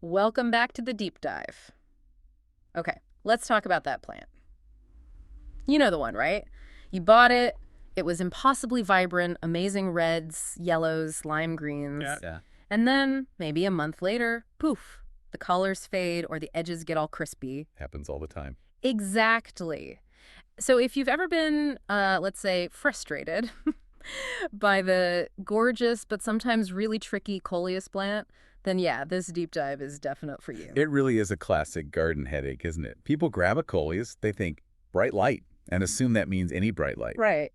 Welcome back to the deep dive. Okay, let's talk about that plant. You know the one, right? You bought it. It was impossibly vibrant, amazing reds, yellows, lime greens. Yeah. And then, maybe a month later, poof, the colors fade or the edges get all crispy. Happens all the time. Exactly. So if you've ever been, let's say, frustrated by the gorgeous but sometimes really tricky Coleus plant, then yeah, this deep dive is definite for you. It really is a classic garden headache, isn't it? People grab a Coleus, they think bright light, and assume that means any bright light. Right.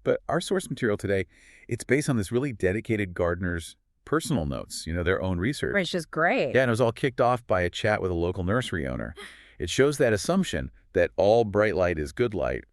But our source material today, it's based on this really dedicated gardener's personal notes, their own research. Right, it's just great. Yeah, and it was all kicked off by a chat with a local nursery owner. It shows that assumption that all bright light is good light.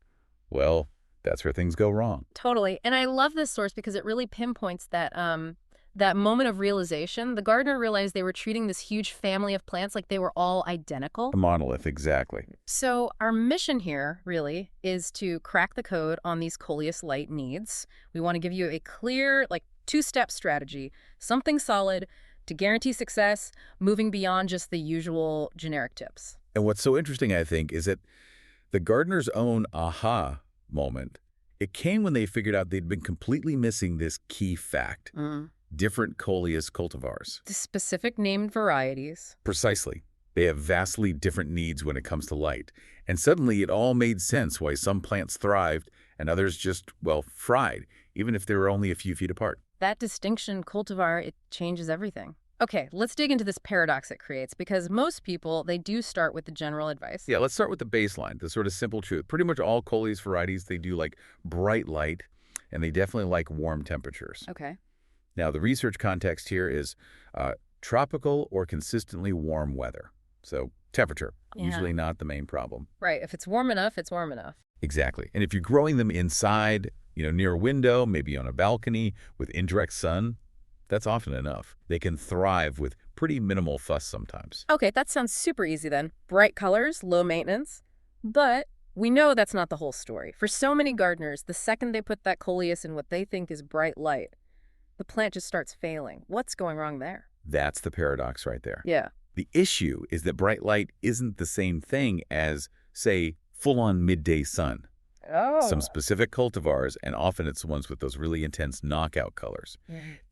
Well, that's where things go wrong. Totally. And I love this source because it really pinpoints that moment of realization. The gardener realized they were treating this huge family of plants like they were all identical. A monolith, exactly. So our mission here, really, is to crack the code on these Coleus light needs. We want to give you a clear, two-step strategy, something solid to guarantee success, moving beyond just the usual generic tips. And what's so interesting, I think, is that the gardener's own aha moment, it came when they figured out they'd been completely missing this key fact. Different Coleus cultivars. The specific named varieties. Precisely. They have vastly different needs when it comes to light. And suddenly it all made sense why some plants thrived and others just, fried, even if they were only a few feet apart. That distinction, cultivar, it changes everything. Okay, let's dig into this paradox it creates, because most people, they do start with the general advice. Yeah, let's start with the baseline, the sort of simple truth. Pretty much all Coleus varieties, they do like bright light, and they definitely like warm temperatures. Okay. Now, the research context here is tropical or consistently warm weather. So temperature, usually not the main problem. Right. If it's warm enough, it's warm enough. Exactly. And if you're growing them inside, near a window, maybe on a balcony with indirect sun, that's often enough. They can thrive with pretty minimal fuss sometimes. Okay, that sounds super easy then. Bright colors, low maintenance. But we know that's not the whole story. For so many gardeners, the second they put that Coleus in what they think is bright light, the plant just starts failing. What's going wrong there? That's the paradox right there. Yeah. The issue is that bright light isn't the same thing as, say, full-on midday sun. Oh. Some specific cultivars, and often it's the ones with those really intense knockout colors,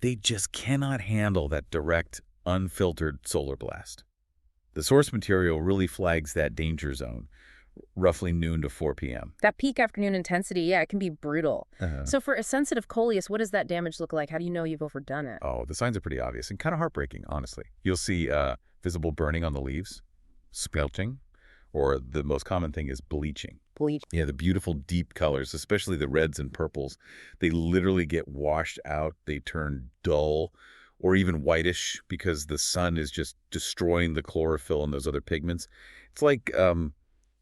they just cannot handle that direct, unfiltered solar blast. The source material really flags that danger zone, roughly noon to 4 p.m. That peak afternoon intensity, yeah, it can be brutal. So for a sensitive Coleus, what does that damage look like? How do you know you've overdone it? Oh, the signs are pretty obvious and kind of heartbreaking, honestly. You'll see visible burning on the leaves, spelting, or the most common thing is bleaching. Yeah, the beautiful deep colors, especially the reds and purples, they literally get washed out. They turn dull or even whitish because the sun is just destroying the chlorophyll and those other pigments. It's like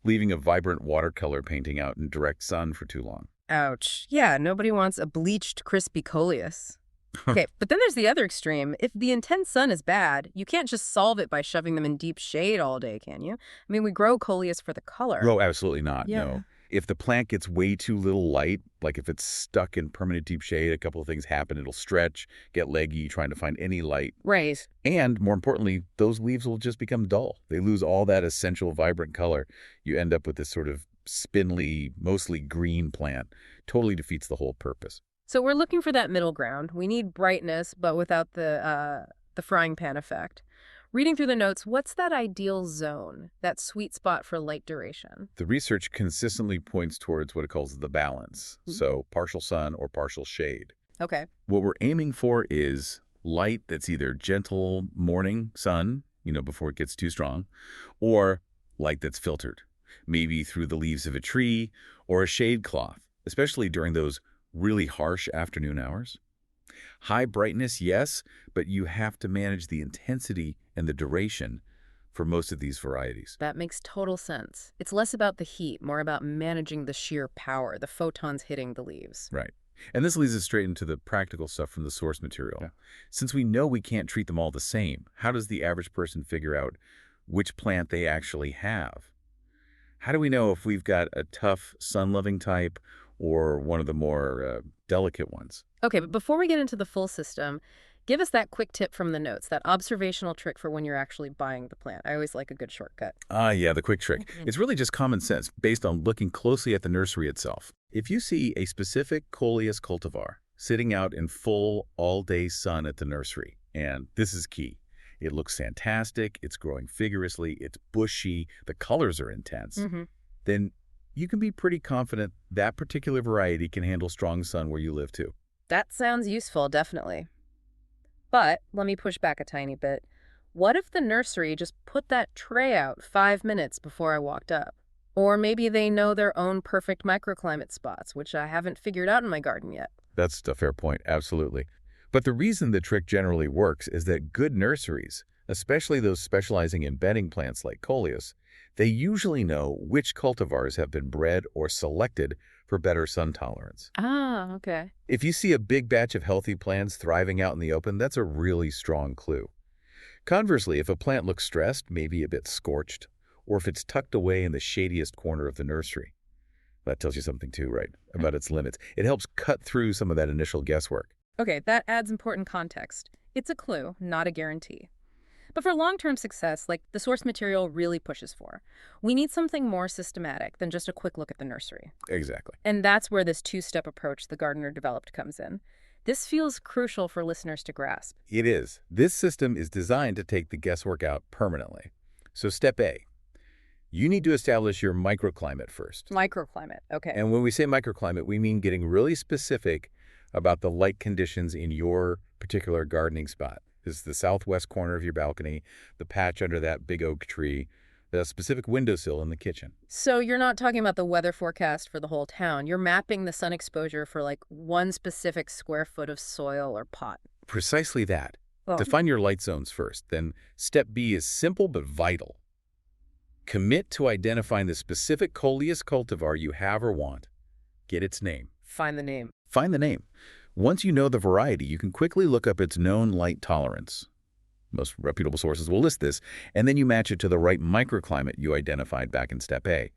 leaving a vibrant watercolor painting out in direct sun for too long. Ouch. Yeah, nobody wants a bleached, crispy Coleus. Okay, but then there's the other extreme. If the intense sun is bad, you can't just solve it by shoving them in deep shade all day, can you? I mean, we grow Coleus for the color. No, absolutely not, Yeah. no. If the plant gets way too little light, like if it's stuck in permanent deep shade, a couple of things happen. It'll stretch, get leggy, trying to find any light. Right. And more importantly, those leaves will just become dull. They lose all that essential vibrant color. You end up with this sort of spindly, mostly green plant. Totally defeats the whole purpose. So we're looking for that middle ground. We need brightness, but without the frying pan effect. Reading through the notes, what's that ideal zone, that sweet spot for light duration? The research consistently points towards what it calls the balance. So partial sun or partial shade. Okay. What we're aiming for is light that's either gentle morning sun, before it gets too strong, or light that's filtered, maybe through the leaves of a tree or a shade cloth, especially during those really harsh afternoon hours. High brightness, yes, but you have to manage the intensity and the duration for most of these varieties. That makes total sense. It's less about the heat, more about managing the sheer power, the photons hitting the leaves. Right. And this leads us straight into the practical stuff from the source material. Yeah. Since we know we can't treat them all the same, how does the average person figure out which plant they actually have? How do we know if we've got a tough, sun-loving type or one of the more delicate ones? Okay, but before we get into the full system, Give us that quick tip from the notes, that observational trick for when you're actually buying the plant. I always like a good shortcut. Ah, yeah, the quick trick. Mhm. It's really just common sense based on looking closely at the nursery itself. If you see a specific Coleus cultivar sitting out in full all-day sun at the nursery, and this is key, it looks fantastic, it's growing vigorously, it's bushy, the colors are intense, Hmm. then you can be pretty confident that particular variety can handle strong sun where you live too. That sounds useful, definitely. But let me push back a tiny bit. What if the nursery just put that tray out 5 minutes before I walked up? Or maybe they know their own perfect microclimate spots, which I haven't figured out in my garden yet. That's a fair point, absolutely. But the reason the trick generally works is that good nurseries, especially those specializing in bedding plants like Coleus, they usually know which cultivars have been bred or selected for better sun tolerance. Ah, okay. If you see a big batch of healthy plants thriving out in the open, that's a really strong clue. Conversely, if a plant looks stressed, maybe a bit scorched, or if it's tucked away in the shadiest corner of the nursery, that tells you something too, right, about its limits. It helps cut through some of that initial guesswork. Okay, that adds important context. It's a clue, not a guarantee. But for long-term success, like the source material really pushes for, we need something more systematic than just a quick look at the nursery. Exactly. And that's where this two-step approach the gardener developed comes in. This feels crucial for listeners to grasp. It is. This system is designed to take the guesswork out permanently. So step A, you need to establish your microclimate first. Microclimate, okay. And when we say microclimate, we mean getting really specific about the light conditions in your particular gardening spot. This is the southwest corner of your balcony, the patch under that big oak tree, the specific windowsill in the kitchen. So you're not talking about the weather forecast for the whole town. You're mapping the sun exposure for like one specific square foot of soil or pot. Precisely that. Oh, Define your light zones first. Then step B is simple but vital. Commit to identifying the specific Coleus cultivar you have or want. Get its name. find the name. Find the name. Once you know the variety, you can quickly look up its known light tolerance. Most reputable sources will list this, and then you match it to the right microclimate you identified back in step A.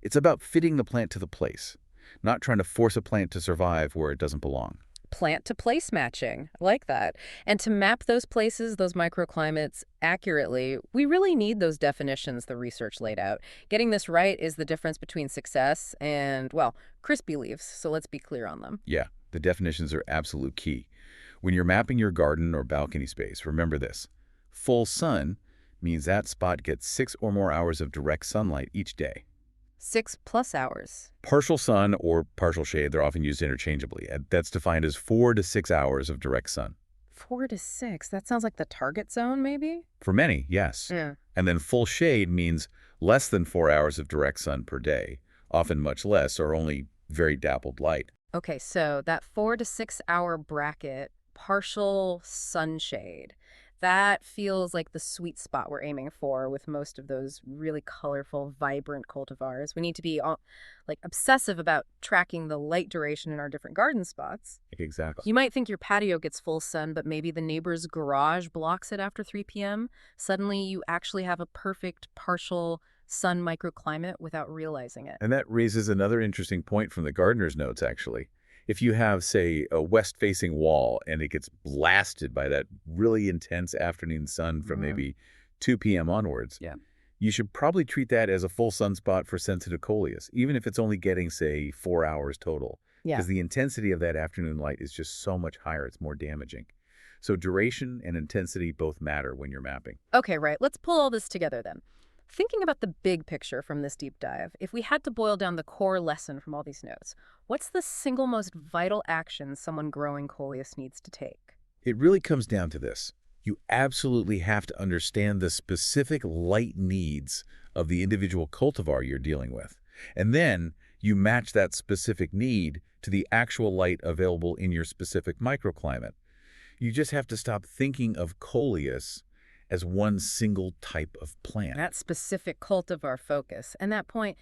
It's about fitting the plant to the place, not trying to force a plant to survive where it doesn't belong. Plant to place matching. I like that. And to map those places, those microclimates accurately, we really need those definitions the research laid out. Getting this right is the difference between success and, well, crispy leaves. So let's be clear on them. Yeah, the definitions are absolute key. When you're mapping your garden or balcony space, remember this. Full sun means that spot gets 6 or more hours of direct sunlight each day. 6+ hours. Partial sun or partial shade, they're often used interchangeably. And that's defined as 4 to 6 hours of direct sun. 4 to 6. That sounds like the target zone, maybe? For many, yes. Yeah. And then full shade means less than 4 hours of direct sun per day, often much less or only very dappled light. Okay, so that 4 to 6 hour bracket, partial sunshade, that feels like the sweet spot we're aiming for with most of those really colorful, vibrant cultivars. We need to be like obsessive about tracking the light duration in our different garden spots. Exactly. You might think your patio gets full sun, but maybe the neighbor's garage blocks it after 3 p.m. Suddenly you actually have a perfect partial sun microclimate without realizing it. And that raises another interesting point from the gardener's notes, actually. If you have, say, a west-facing wall and it gets blasted by that really intense afternoon sun from maybe 2 p.m. onwards, Yeah. you should probably treat that as a full sunspot for sensitive Coleus, even if it's only getting, say, 4 hours total. Yeah. Because the intensity of that afternoon light is just so much higher, it's more damaging. So duration and intensity both matter when you're mapping. Okay, right. Let's pull all this together then. Thinking about the big picture from this deep dive, if we had to boil down the core lesson from all these notes, what's the single most vital action someone growing Coleus needs to take? It really comes down to this. You absolutely have to understand the specific light needs of the individual cultivar you're dealing with. And then you match that specific need to the actual light available in your specific microclimate. You just have to stop thinking of Coleus as one single type of plant. That specific cultivar focus. And that point,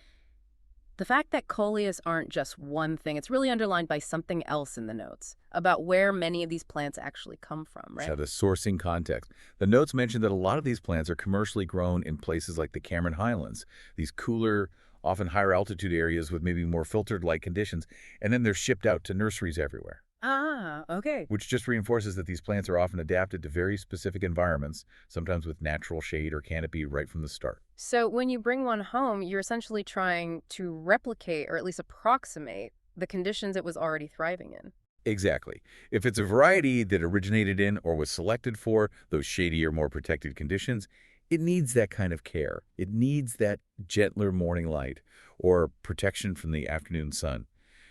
the fact that Coleus aren't just one thing, it's really underlined by something else in the notes about where many of these plants actually come from, right? So the sourcing context. The notes mention that a lot of these plants are commercially grown in places like the Cameron Highlands, these cooler, often higher altitude areas with maybe more filtered light conditions, and then they're shipped out to nurseries everywhere. Ah, okay. which just reinforces that these plants are often adapted to very specific environments, sometimes with natural shade or canopy right from the start. So when you bring one home, you're essentially trying to replicate or at least approximate the conditions it was already thriving in. Exactly. If it's a variety that originated in or was selected for those shadier, more protected conditions, it needs that kind of care. It needs that gentler morning light or protection from the afternoon sun.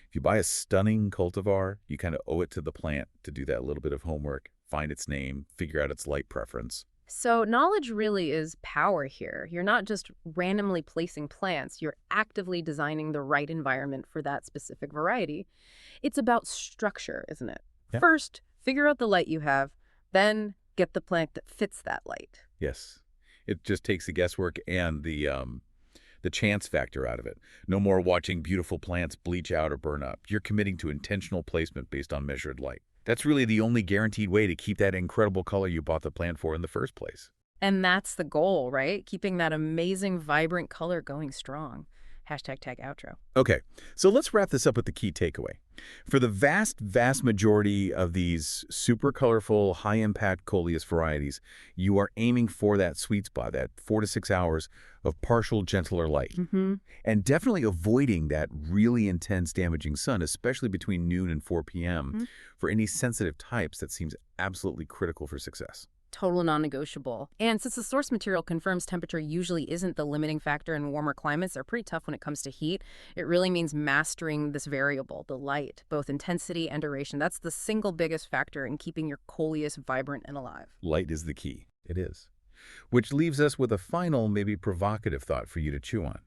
If you buy a stunning cultivar, you kind of owe it to the plant to do that little bit of homework, find its name, figure out its light preference. So knowledge really is power here. You're not just randomly placing plants, you're actively designing the right environment for that specific variety. It's about structure, isn't it? Yeah. First, figure out the light you have, then get the plant that fits that light. Yes. It just takes the guesswork and the chance factor out of it. No more watching beautiful plants bleach out or burn up. You're committing to intentional placement based on measured light. That's really the only guaranteed way to keep that incredible color you bought the plant for in the first place. And that's the goal, right? Keeping that amazing, vibrant color going strong. Hashtag tag outro. Okay, so let's wrap this up with the key takeaway. For the vast majority of these super colorful, high-impact Coleus varieties, you are aiming for that sweet spot, that 4 to 6 hours of partial, gentler light. Mm-hmm. And definitely avoiding that really intense, damaging sun, especially between noon and 4 p.m., for any sensitive types that seems absolutely critical for success. Total non-negotiable. And since the source material confirms temperature usually isn't the limiting factor in warmer climates, are pretty tough when it comes to heat, it really means mastering this variable, the light, both intensity and duration. That's the single biggest factor in keeping your Coleus vibrant and alive. Light is the key. It is. Which leaves us with a final, maybe provocative thought for you to chew on.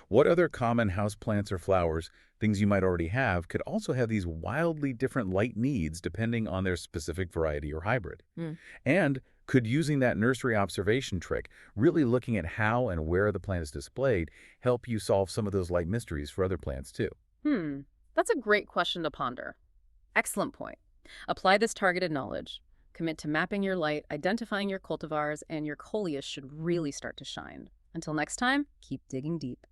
What other common houseplants or flowers, things you might already have, could also have these wildly different light needs depending on their specific variety or hybrid? Mm. And could using that nursery observation trick, really looking at how and where the plant is displayed, help you solve some of those light mysteries for other plants too? That's a great question to ponder. Excellent point. Apply this targeted knowledge. Commit to mapping your light, identifying your cultivars, and your Coleus should really start to shine. Until next time, keep digging deep.